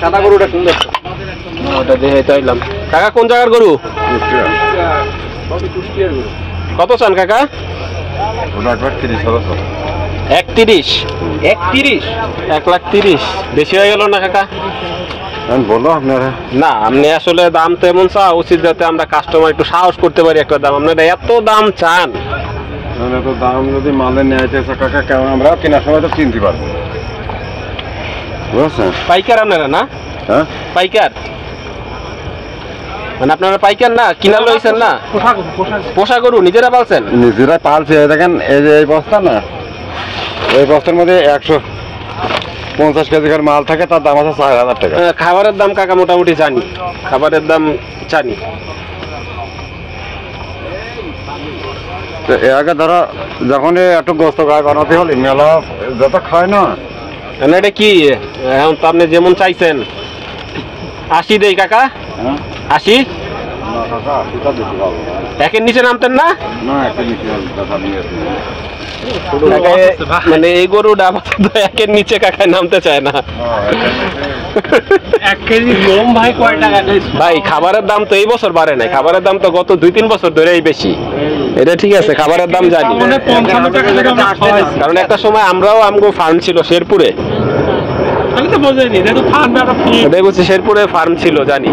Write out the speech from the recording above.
সাদা গরুটা সুন্দর, ওটা দেখে চাইলাম। কাকা কোন জায়গার গরু? কত চান কাকা? 31 1,30,000 বেশি হয়ে গেল না কাকা? বলো আপনারা। না আপনি আসলে দাম তো এমন চা উচিত যাতে আমরা কাস্টমার একটু সাহস করতে পারি একটা দাম। আপনারা এত দাম চান, এত দাম যদি মালে নেয় কাকা কেমন আমরা কেনার সময় তো চিনতে পারবো, বুঝছেন? পাইকার আপনারা না? হ্যাঁ পাইকার মানে আপনারা পাইকার না, কিনা লইছেন না? পোষা গরু নিজেরা পালছেন? নিজেরা পালছে। দেখেন এই যে এই বস্তা না, এই বস্তার মধ্যে 150 কেজি করে মাল থাকে, তার দাম আছে 4,000 টাকা। খাবারের দাম কাকা মোটামুটি জানি, খাবারের দাম জানি। তো এর আগে ধরো যখন একটু গোস্ত গায়ে বানাতে হলে মেলা যত খায় না। এটা কি এখন তো আপনি যেমন চাইছেন 80 দেই কাকা? 80? একের নিচে নামতেন না? মানে এই গরুটা একের নিচে কাকা নামতে চায় না। 1 কেজি গম ভাই কয় টাকা? ভাই খাবারের দাম তো এই বছর বাড়ে নাই, খাবারের দাম তো গত 2-3 বছর ধরেই বেশি। এটা ঠিক আছে, খাবারের দাম জানি, কারণ একটা সময় আমরাও আমগো ফার্ম ছিল শেরপুরে। আমি তো বোঝাইনি, এটা তো ফার্ম, শেরপুরে ফার্ম ছিল জানি।